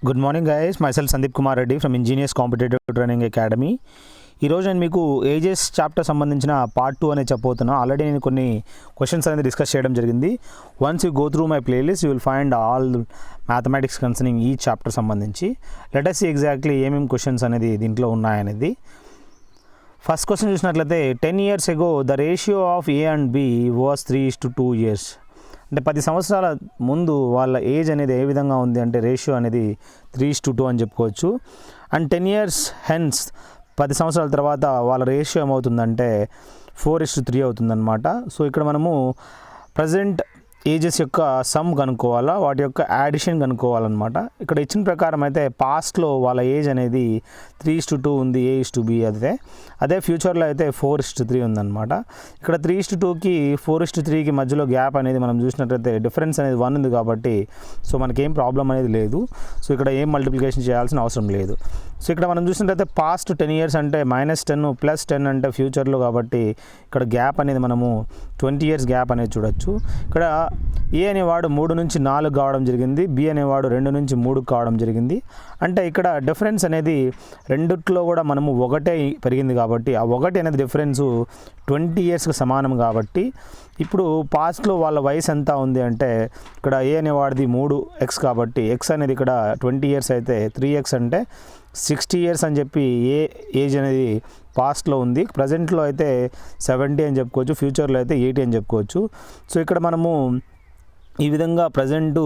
Good morning guys, myself Sandeep Kumar Reddy from engineers competitive training academy. ఈరోజు నేను మీకు ఏజెస్ చాప్టర్ సంబంధించిన పార్ట్ 2 అనేది చెప్పబోతున్నా. ఆల్రెడీ నేను కొన్ని క్వశ్చన్స్ అనేది డిస్కస్ చేయడం జరిగింది. Once you go through my playlist you will find all mathematics concerning ఈ చాప్టర్ సంబంధించి. లెట్ us see ఎగ్జాక్ట్లీ ఏమేమి క్వశ్చన్స్ అనేది దీంట్లో ఉన్నాయనేది. ఫస్ట్ క్వశ్చన్ చూసినట్లయితే 10 years ago the ratio of A and B was 3:2 years. అంటే 10 సంవత్సరాల ముందు వాళ్ళ ఏజ్ అనేది ఏ విధంగా ఉంది అంటే రేషియో అనేది 3:2 అని చెప్పుకోవచ్చు. అండ్ 10 years హెన్స్ 10 సంవత్సరాల తర్వాత వాళ్ళ రేషియో ఏమవుతుందంటే 4:3 అవుతుందన్నమాట. సో ఇక్కడ మనము ప్రజెంట్ ఏజెస్ యొక్క సమ్ కనుక్కోవాలా, వాటి యొక్క యాడిషన్ కనుక్కోవాలన్నమాట. ఇక్కడ ఇచ్చిన ప్రకారం అయితే పాస్ట్లో వాళ్ళ ఏజ్ అనేది 3:2 ఉంది, A:B. అదే ఫ్యూచర్లో అయితే 4:3 ఉందన్నమాట. ఇక్కడ 3:2కి 4:3కి మధ్యలో గ్యాప్ అనేది మనం చూసినట్లయితే డిఫరెన్స్ అనేది 1 ఉంది కాబట్టి సో మనకేం ప్రాబ్లం అనేది లేదు. సో ఇక్కడ ఏం మల్టిప్లికేషన్ చేయాల్సిన అవసరం లేదు. సో ఇక్కడ మనం చూసినట్లయితే పాస్ట్ 10 years అంటే -10 + 10 అంటే ఫ్యూచర్లో కాబట్టి ఇక్కడ గ్యాప్ అనేది మనము 20 years గ్యాప్ అనేది చూడొచ్చు. ఇక్కడ ఏ అనేవాడు 3 నుంచి 4 కావడం జరిగింది, బి అనేవాడు 2 నుంచి 3 కావడం జరిగింది. అంటే ఇక్కడ డిఫరెన్స్ అనేది రెండిట్లో కూడా మనము ఒకటే పెరిగింది కాబట్టి ఆ ఒకటి అనేది డిఫరెన్సు 20 yearsకి సమానం కాబట్టి ఇప్పుడు పాస్ట్లో వాళ్ళ వయసు ఎంత ఉంది అంటే ఇక్కడ ఏ అనేవాడిది 3x కాబట్టి x అనేది ఇక్కడ 20 years అయితే 3x అంటే 60 years అని చెప్పి ఏ ఏజ్ అనేది పాస్ట్లో ఉంది. ప్రజెంట్లో అయితే 70 అని చెప్పుకోవచ్చు, ఫ్యూచర్లో అయితే 80 అని చెప్పుకోవచ్చు. సో ఇక్కడ మనము ఈ విధంగా ప్రజెంట్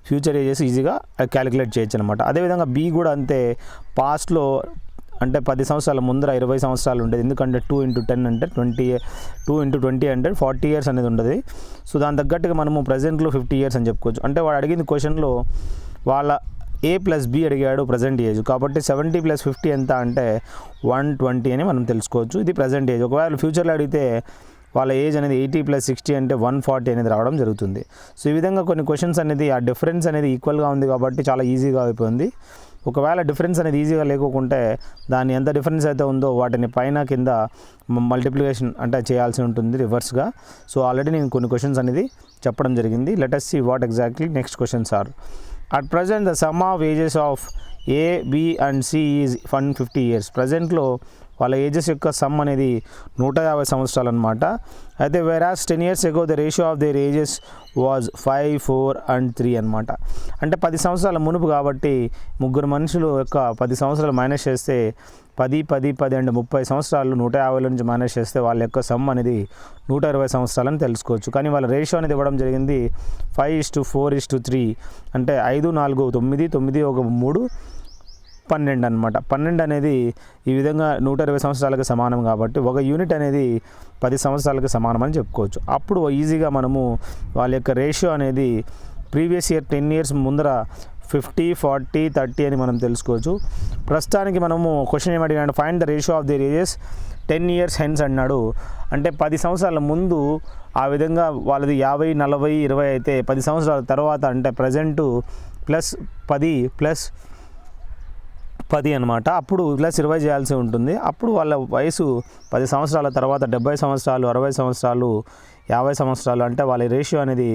ఫ్యూచర్ ఏజెస్ ఈజీగా క్యాలిక్యులేట్ చేయొచ్చు అనమాట. అదేవిధంగా బి కూడా అంతే. పాస్ట్లో అంటే 10 సంవత్సరాల ముందర 20 సంవత్సరాలు ఉండేది, ఎందుకంటే 2 × 10 అంటే 20, 2 × 20 అంటే 40 years అనేది ఉండదు. సో దాని తగ్గట్టుగా మనము ప్రజెంట్లో 50 years అని చెప్పుకోవచ్చు. అంటే వాడు అడిగింది క్వశ్చన్లో వాళ్ళ A + B అడిగాడు ప్రజెంట్ ఏజ్ కాబట్టి 70 + 50 ఎంత అంటే 120 అని మనం తెలుసుకోవచ్చు. ఇది ప్రజెంట్ ఏజ్. ఒకవేళ ఫ్యూచర్లో అడిగితే వాళ్ళ ఏజ్ అనేది 80 + 60 అంటే 140 అనేది రావడం జరుగుతుంది. సో ఈ విధంగా కొన్ని క్వశ్చన్స్ అనేది ఆ డిఫరెన్స్ అనేది ఈక్వల్గా ఉంది కాబట్టి చాలా ఈజీగా అయిపోయింది. ఒకవేళ డిఫరెన్స్ అనేది ఈజీగా లేకుంటే దాన్ని ఎంత డిఫరెన్స్ అయితే ఉందో వాటిని పైన కింద మల్టిప్లికేషన్ అంటే చేయాల్సి ఉంటుంది రివర్స్గా. సో ఆల్రెడీ నేను కొన్ని క్వశ్చన్స్ అనేది చెప్పడం జరిగింది. Let us see what exactly next questions are. At present the sum of ages of A, B and C is 150 years. ప్రజెంట్లో వాళ్ళ ఏజెస్ యొక్క సమ్ అనేది 150 సంవత్సరాలు అనమాట. అయితే whereas 10 years ago the ratio of their ages was 5, 4 and 3 అనమాట. అంటే 10 సంవత్సరాల మునుపు కాబట్టి ముగ్గురు మనుషులు యొక్క 10 సంవత్సరాలు మైనస్ చేస్తే 10, 10, 10 అంటే 30 సంవత్సరాలు 150 నుంచి మైనస్ చేస్తే వాళ్ళ యొక్క సమ్ అనేది 120 సంవత్సరాలని తెలుసుకోవచ్చు. కానీ వాళ్ళ రేషియో అనేది ఇవ్వడం జరిగింది 5:4:3 అంటే 5, 4, 9, 9, 1, 3, 12 అనమాట. 12 అనేది ఈ విధంగా 120 సంవత్సరాలకు సమానం కాబట్టి ఒక యూనిట్ అనేది 10 సంవత్సరాలకు సమానం అని చెప్పుకోవచ్చు. అప్పుడు ఈజీగా మనము వాళ్ళ యొక్క రేషియో అనేది ప్రీవియస్ ఇయర్ 10 years ముందర 50, 40, 30 అని మనం తెలుసుకోవచ్చు. ప్రస్తుతానికి మనము క్వశ్చన్ ఏమడిగాడు, find the ratio of their ages 10 years hence అన్నాడు. అంటే 10 సంవత్సరాల ముందు ఆ విధంగా వాళ్ళది 50, 40, 20 అయితే 10 సంవత్సరాల తర్వాత అంటే ప్రజెంటు +10 + 10 అనమాట. అప్పుడు +20 చేయాల్సి ఉంటుంది. అప్పుడు వాళ్ళ వయసు 10 సంవత్సరాల తర్వాత 70 సంవత్సరాలు, 60 సంవత్సరాలు, 50 సంవత్సరాలు అంటే వాళ్ళ రేషియో అనేది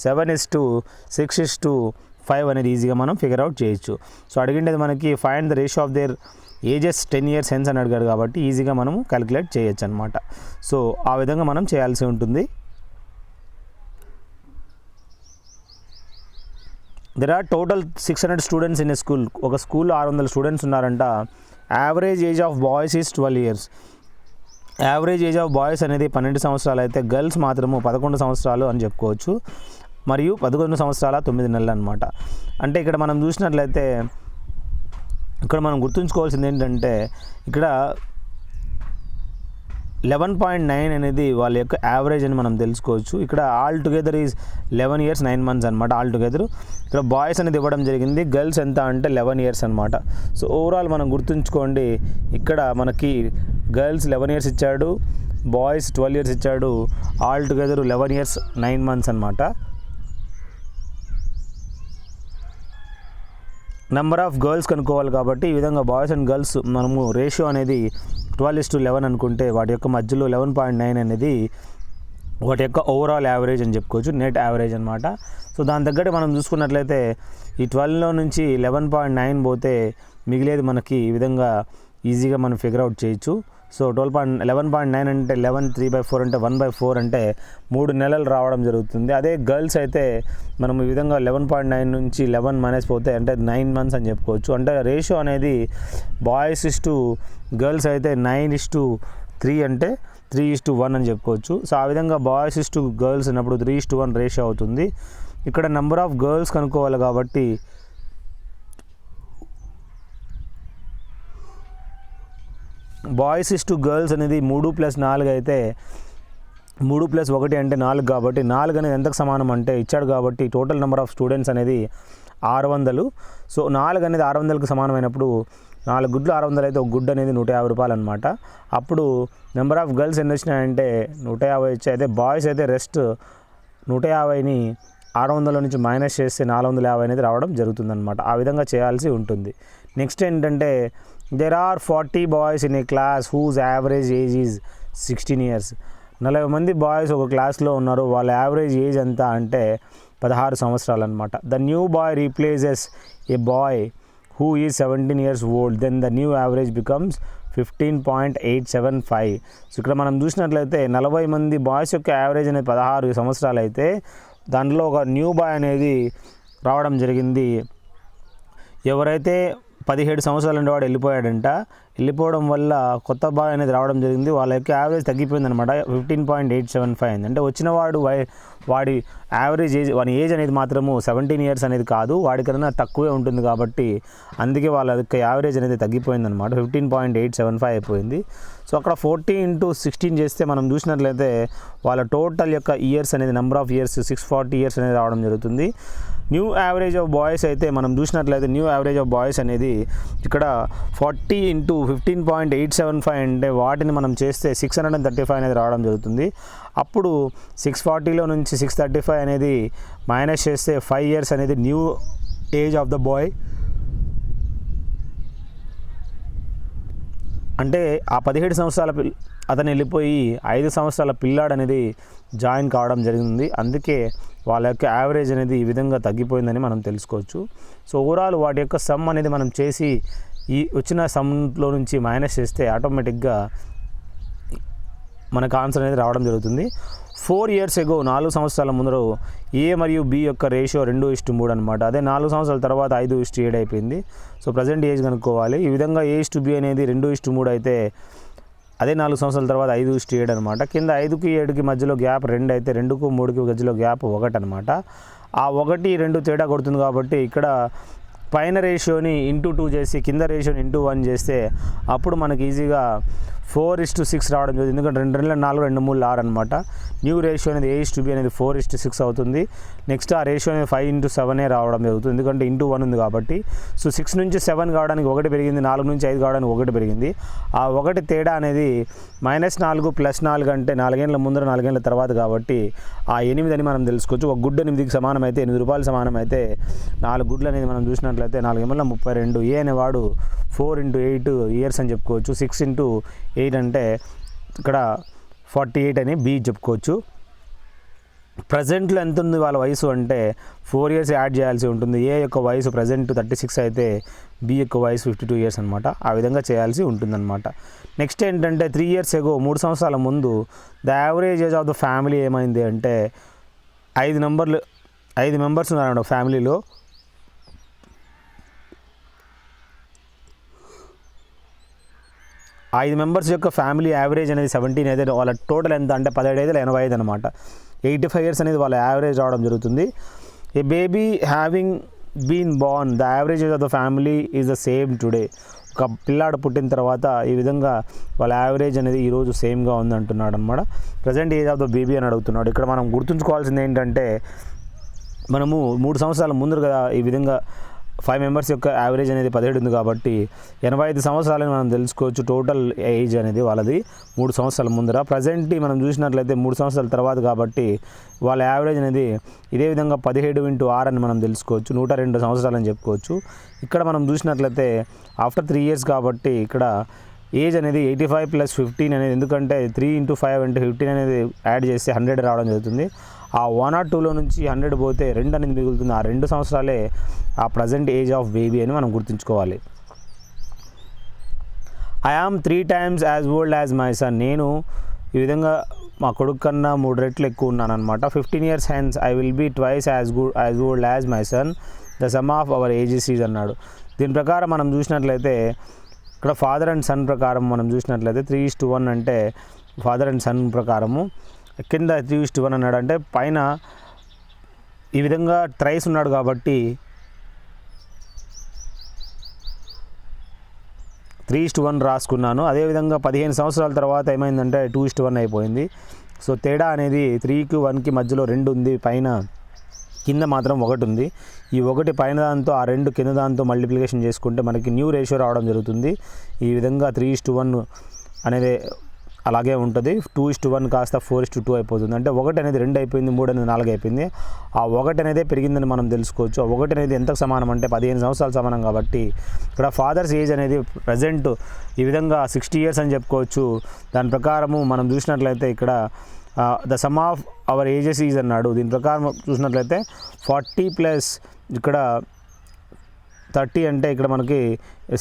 7:6:5 అనేది ఈజీగా మనం ఫిగర్ అవుట్ చేయొచ్చు. సో అడిగిండేది మనకి find the ratio of their ages 10 years hence అని అడిగాడు కాబట్టి ఈజీగా మనము క్యాలిక్యులేట్ చేయొచ్చు అనమాట. సో ఆ విధంగా మనం చేయాల్సి ఉంటుంది. There are total 600 students in a school. ఒక స్కూల్లో 600 స్టూడెంట్స్ ఉన్నారంట. Average age of boys is 12 years. Average age of boys అనేది 12 సంవత్సరాలు అయితే గర్ల్స్ మాత్రము 11 సంవత్సరాలు అని చెప్పుకోవచ్చు. మరియు 11 సంవత్సరాల 9 నెలలు అనమాట. అంటే ఇక్కడ మనం చూసినట్లయితే ఇక్కడ మనం గుర్తుంచుకోవాల్సింది ఏంటంటే ఇక్కడ 11.9 అనేది వాళ్ళ యొక్క యావరేజ్ అని మనం తెలుసుకోవచ్చు. ఇక్కడ all together is 11 years 9 months అనమాట. ఆల్ టుగెదర్ ఇక్కడ బాయ్స్ అనేది ఇవ్వడం జరిగింది, గర్ల్స్ ఎంత అంటే 11 years అనమాట. సో ఓవరాల్ మనం గుర్తుంచుకోండి, ఇక్కడ మనకి గర్ల్స్ 11 years ఇచ్చాడు, బాయ్స్ 12 years ఇచ్చాడు, ఆల్ టుగెదర్ 11 years 9 months అనమాట. నెంబర్ ఆఫ్ గర్ల్స్ కనుక్కోవాలి కాబట్టి ఈ విధంగా బాయ్స్ అండ్ గర్ల్స్ మనము రేషియో అనేది 12:11 అనుకుంటే వాటి యొక్క మధ్యలో 11.9 అనేది వాటి యొక్క ఓవరాల్ యావరేజ్ అని చెప్పుకోవచ్చు, నెట్ యావరేజ్ అనమాట. సో దాని తగ్గట్టు మనం చూసుకున్నట్లయితే ఈ 12లో నుంచి 11.9 పోతే మిగిలేది మనకి ఈ విధంగా ఈజీగా మనం ఫిగర్ అవుట్ చేయొచ్చు. సో 11.9 అంటే 11 3/4 అంటే 1/4 అంటే 3 నెలలు రావడం జరుగుతుంది. అదే గర్ల్స్ అయితే మనం ఈ విధంగా 11.9 నుంచి 11 మైనస్ పోతే అంటే 9 మంత్స్ అని చెప్పుకోవచ్చు. అంటే రేషియో అనేది బాయ్స్ టు గర్ల్స్ అయితే 9:3 అంటే 3:1 అని చెప్పుకోవచ్చు. సో ఆ విధంగా బాయ్స్ టు గర్ల్స్ అన్నప్పుడు 3:1 రేషియో అవుతుంది. ఇక్కడ నెంబర్ ఆఫ్ గర్ల్స్ కనుక్కోవాలి కాబట్టి బాయ్స్ టు గర్ల్స్ అనేది 3+4 అయితే 3+1 అంటే 4 కాబట్టి 4 అనేది ఎంతకు సమానం అంటే ఇచ్చాడు కాబట్టి టోటల్ నెంబర్ ఆఫ్ స్టూడెంట్స్ అనేది 600. సో 4 అనేది 600కి సమానమైనప్పుడు 4 గుడ్లు 600 అయితే ఒక గుడ్డు అనేది 150 రూపాయలు అనమాట. అప్పుడు నెంబర్ ఆఫ్ గర్ల్స్ ఎన్ని వచ్చినాయంటే 150 వచ్చాయి. అయితే బాయ్స్ అయితే రెస్ట్ 150ని 600 నుంచి మైనస్ చేస్తే 450 అనేది రావడం జరుగుతుందన్నమాట. ఆ విధంగా చేయాల్సి ఉంటుంది. నెక్స్ట్ ఏంటంటే there are 40 boys in a class whose average age is 16 years. 40 మంది బాయ్స్ ఒక క్లాస్లో ఉన్నారు. వాళ్ళ యావరేజ్ ఏజ్ ఎంత అంటే 16 సంవత్సరాలు అనమాట. The new boy replaces a boy who is 17 years old, then the new average becomes 15.875. So ఇక్కడ మనం చూసినట్లయితే 40 మంది బాయ్స్ యొక్క యావరేజ్ అనేది 16 సంవత్సరాలు అయితే దాంట్లో ఒక న్యూ బాయ్ అనేది రావడం జరిగింది. ఎవరైతే 17 సంవత్సరాలు ఉండేవాడు వెళ్ళిపోవడం వల్ల కొత్త బాయ్ అనేది రావడం జరిగింది. వాళ్ళ యొక్క యావరేజ్ తగ్గిపోయింది అనమాట, 15.875 అయింది. అంటే వచ్చినవాడు వాడి యావరేజ్ ఏజ్, వాడి ఏజ్ అనేది మాత్రము 17 ఇయర్స్ అనేది కాదు, వాడికన్నా తక్కువే ఉంటుంది కాబట్టి అందుకే వాళ్ళ యొక్క యావరేజ్ అనేది తగ్గిపోయింది అనమాట, 15.875 అయిపోయింది. సో అక్కడ 40 × 16 చేస్తే మనం చూసినట్లయితే వాళ్ళ టోటల్ యొక్క ఇయర్స్ అనేది నెంబర్ ఆఫ్ ఇయర్స్ 640 ఇయర్స్ అనేది రావడం జరుగుతుంది. న్యూ యావరేజ్ ఆఫ్ బాయ్స్ అయితే మనం చూసినట్లయితే న్యూ యావరేజ్ ఆఫ్ బాయ్స్ అనేది ఇక్కడ 40 × 15.875 అంటే వాటిని మనం చేస్తే 635 అనేది రావడం జరుగుతుంది. అప్పుడు 640లో నుంచి 635 అనేది మైనస్ చేస్తే 5 ఇయర్స్ అనేది new age of the boy. అంటే ఆ 17 సంవత్సరాల అతను వెళ్ళిపోయి 5 సంవత్సరాల పిల్లాడు అనేది జాయిన్ కావడం జరిగింది. అందుకే వాళ్ళ యొక్క యావరేజ్ అనేది ఈ విధంగా తగ్గిపోయిందని మనం తెలుసుకోవచ్చు. సో ఓవరాల్ వాటి యొక్క సమ్ అనేది మనం చేసి ఈ వచ్చిన సమ్లో నుంచి మైనస్ చేస్తే ఆటోమేటిక్గా మనకు ఆన్సర్ అనేది రావడం జరుగుతుంది. 4 years ago 4 సంవత్సరాల ముందర ఏ మరియు బి యొక్క రేషియో 2:3 అనమాట. అదే 4 సంవత్సరాల తర్వాత 5:7 అయిపోయింది. సో ప్రజెంట్ ఏజ్ కనుక్కోవాలి. ఈ విధంగా A:B అనేది 2:3 అయితే అదే 4 సంవత్సరాల తర్వాత 5:7 అనమాట. కింద 5కి 7కి మధ్యలో గ్యాప్ 2 అయితే 2కు 3కి మధ్యలో గ్యాప్ 1 అనమాట. ఆ 1, 2 తేడా కొడుతుంది కాబట్టి ఇక్కడ పైన రేషియోని × 2 చేసి కింద రేషియోని × 1 చేస్తే అప్పుడు మనకి ఈజీగా 4:6 రావడం జరుగుతుంది. ఎందుకంటే 2 2 4 2 3 6 అనమాట. న్యూ రేషియో అనేది A:B అనేది 4:6 అవుతుంది. నెక్స్ట్ ఆ రేషియో అనేది 5:7 రావడం జరుగుతుంది, ఎందుకంటే × 1 ఉంది కాబట్టి. సో 6 నుంచి 7 కావడానికి 1 పెరిగింది, 4 నుంచి 5 కావడానికి 1 పెరిగింది. ఆ 1 తేడా అనేది -4 + 4 అంటే 4 ఏళ్ళ ముందర 4 ఏళ్ళ తర్వాత కాబట్టి ఆ 8 అని మనం తెలుసుకోవచ్చు. ఒక గుడ్డు 8కి సమానం అయితే 8 రూపాయలు సమానం అయితే 4 గుడ్లు అనేది మనం చూసినట్లయితే 4 ఏళ్ళ 32. ఏ అనేవాడు 4 × 8 ఇయర్స్ అని చెప్పుకోవచ్చు. 6 × 8 అంటే ఇక్కడ 48 అని బి చెప్పుకోవచ్చు. ప్రజెంట్లో ఎంత ఉంది వాళ్ళ వయసు అంటే 4 years యాడ్ చేయాల్సి ఉంటుంది. ఏ యొక్క వయసు ప్రజెంట్ 36 అయితే బి యొక్క వయసు 52 years అనమాట. ఆ విధంగా చేయాల్సి ఉంటుందన్నమాట. నెక్స్ట్ ఏంటంటే 3 years ago 3 సంవత్సరాల ముందు the average age of the family ఏమైంది అంటే 5 మెంబర్స్ ఉన్నారండి ఫ్యామిలీలో. 5 మెంబర్స్ యొక్క ఫ్యామిలీ యావరేజ్ అనేది 17 అయితే వాళ్ళ టోటల్ ఎంత అంటే 17 అయితే 85 అనమాట. 85 years అనేది వాళ్ళ యావరేజ్ రావడం జరుగుతుంది. A baby having been born the average age of the family is the same today. ఒక పిల్లాడు పుట్టిన తర్వాత ఈ విధంగా వాళ్ళ యావరేజ్ అనేది ఈరోజు సేమ్గా ఉంది అంటున్నాడు అనమాట. Present age of the baby అని అడుగుతున్నాడు. ఇక్కడ మనం గుర్తుంచుకోవాల్సింది ఏంటంటే మనము 3 సంవత్సరాల ముందు కదా ఈ విధంగా 5 మెంబర్స్ యొక్క యావరేజ్ అనేది 17 ఉంది కాబట్టి 85 సంవత్సరాలని మనం తెలుసుకోవచ్చు. టోటల్ ఏజ్ అనేది వాళ్ళది 3 సంవత్సరాల ముందర. ప్రజెంట్ మనం చూసినట్లయితే 3 సంవత్సరాల తర్వాత కాబట్టి వాళ్ళ యావరేజ్ అనేది ఇదే విధంగా 17 × 6 అని మనం తెలుసుకోవచ్చు. 102 సంవత్సరాలు అని చెప్పుకోవచ్చు. ఇక్కడ మనం చూసినట్లయితే ఆఫ్టర్ 3 years కాబట్టి ఇక్కడ ఏజ్ అనేది 85 + 15 అనేది, ఎందుకంటే 3 × 5 అంటే 15 అనేది యాడ్ చేస్తే 100 రావడం జరుగుతుంది. ఆ 1 or 2లో నుంచి 100 పోతే 2 అనేది మిగులుతుంది. ఆ 2 సంవత్సరాలే ఆ ప్రజెంట్ ఏజ్ ఆఫ్ బేబీ అని మనం గుర్తుంచుకోవాలి. I am 3 times as old as my son. నేను ఈ విధంగా మా కొడుకు కన్నా 3 రెట్లు ఎక్కువ ఉన్నాను అనమాట. 15 years hence I will be twice as old as my son. The sum of our ages is అన్నాడు. దీని ప్రకారం మనం చూసినట్లయితే ఇక్కడ ఫాదర్ అండ్ సన్ ప్రకారం మనం చూసినట్లయితే 3:1 అంటే ఫాదర్ అండ్ సన్ ప్రకారము, కింద 3:1 అన్నాడు. అంటే పైన ఈ విధంగా త్రైస్ ఉన్నాడు కాబట్టి 3:1 రాసుకున్నాను. అదేవిధంగా 15 సంవత్సరాల తర్వాత ఏమైందంటే 2:1 అయిపోయింది. సో తేడా అనేది 3కి 1కి మధ్యలో 2 ఉంది, పైన కింద మాత్రం 1 ఉంది. ఈ 1 పైన దాంతో ఆ 2 కింద దాంతో మల్టిప్లికేషన్ చేసుకుంటే మనకి న్యూ రేషియో రావడం జరుగుతుంది. ఈ విధంగా 3:1 అనేది అలాగే ఉంటుంది. 2:1 కాస్త 4:2 అయిపోతుంది. అంటే 1 అనేది 2 అయిపోయింది, 3 అనేది 4 అయిపోయింది. ఆ 1 అనేది పెరిగిందని మనం తెలుసుకోవచ్చు. ఆ 1 అనేది ఎంతకు సమానం అంటే 15 సంవత్సరాలు సమానం. కాబట్టి ఇక్కడ ఫాదర్స్ ఏజ్ అనేది ప్రజెంట్ ఈ విధంగా 60 years అని చెప్పుకోవచ్చు. దాని ప్రకారము మనం చూసినట్లయితే ఇక్కడ the sum of our ages is అన్నాడు. దీని ప్రకారం చూసినట్లయితే 40 + ఇక్కడ 30 అంటే ఇక్కడ మనకి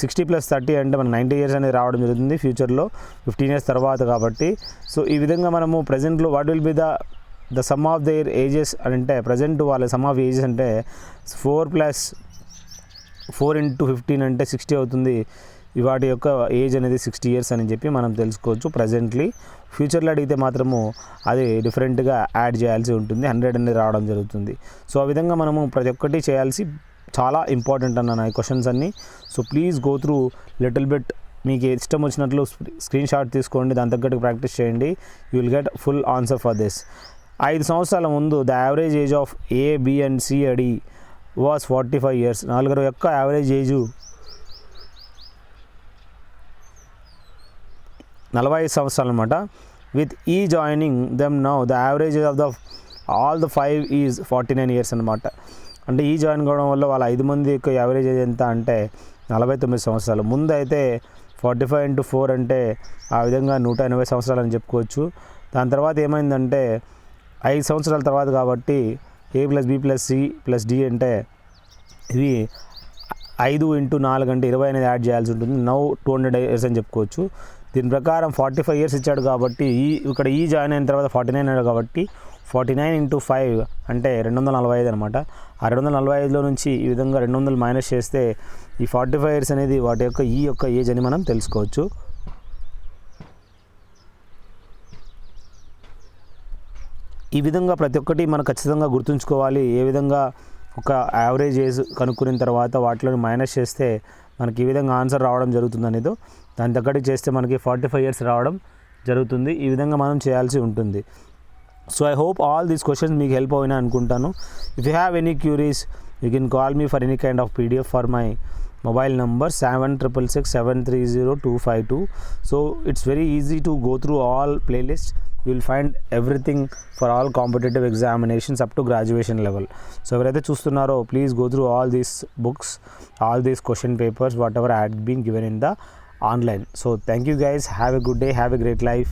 60 + 30 అంటే మనకి 90 years అనేది రావడం జరుగుతుంది ఫ్యూచర్లో 15 years తర్వాత. కాబట్టి సో ఈ విధంగా మనము ప్రజెంట్లో what will be the sum of their ages అంటే ప్రజెంట్ వాళ్ళ సమ్ ఆఫ్ ఏజెస్ అంటే 4 + 4 × 15 అంటే 60 అవుతుంది. వాటి యొక్క ఏజ్ అనేది 60 years అని చెప్పి మనం తెలుసుకోవచ్చు ప్రజెంట్లీ. ఫ్యూచర్లో అడిగితే మాత్రము అది డిఫరెంట్గా యాడ్ చేయాల్సి ఉంటుంది, 100 అనేది రావడం జరుగుతుంది. సో ఆ విధంగా మనము ప్రతి ఒక్కటి చేయాల్సి చాలా ఇంపార్టెంట్ అన్న ఈ క్వశ్చన్స్ అన్నీ. So please go through little bit. మీకు ఇష్టం వచ్చినట్లు స్క్రీన్ షాట్ తీసుకోండి, దాని తగ్గట్టు ప్రాక్టీస్ చేయండి. You will get full answer for this. 5 సంవత్సరాల ముందు the average age of A, B and C అడి వాస్ 45 years. 4 యొక్క యావరేజ్ ఏజు 45 సంవత్సరాలు అనమాట. విత్ ఈ joining them now the average age of the all the 5 is 49 years అనమాట. అంటే ఈ జాయిన్ కావడం వల్ల వాళ్ళ 5 మంది యొక్క యావరేజ్ ఏజ్ ఎంత అంటే 49 సంవత్సరాలు. ముందు అయితే 45 × 4 అంటే ఆ విధంగా 180 సంవత్సరాలు అని చెప్పుకోవచ్చు. దాని తర్వాత ఏమైందంటే 5 సంవత్సరాల తర్వాత కాబట్టి A + B + C + D అంటే ఇవి 5 × 4 అంటే 20 అనేది యాడ్ చేయాల్సి ఉంటుంది. నౌ 200 years అని చెప్పుకోవచ్చు. దీని ప్రకారం 45 years ఇచ్చాడు కాబట్టి ఇక్కడ ఈ జాయిన్ అయిన తర్వాత 49 అయ్యాడు కాబట్టి 49 × 5 అంటే 245 అనమాట. ఆ 245లో నుంచి ఈ విధంగా 200 మైనస్ చేస్తే ఈ 45 years అనేది వాటి యొక్క ఈ యొక్క ఏజ్ అని మనం తెలుసుకోవచ్చు. ఈ విధంగా ప్రతి ఒక్కటి మనం ఖచ్చితంగా గుర్తుంచుకోవాలి. ఏ విధంగా ఒక యావరేజ్ ఏజ్ కనుక్కున్న తర్వాత వాటిలో మైనస్ చేస్తే మనకి ఈ విధంగా ఆన్సర్ రావడం జరుగుతుంది అనేది, దాని తగ్గట్టు చేస్తే మనకి 45 years రావడం జరుగుతుంది. ఈ విధంగా మనం చేయాల్సి ఉంటుంది. So I hope all these questions మీకు హెల్ప్ అయినా అనుకుంటాను. If you have any cure is you can call me for any kind of PDF for my mobile number 7667330252. So it's very easy to go through all playlist. You will find everything for all competitive examinations up to graduation level. So ఎవరైతే చూస్తున్నారో please go through all these books, all these question papers, whatever had been given in the online. So thank you guys, have a good day, have a great life.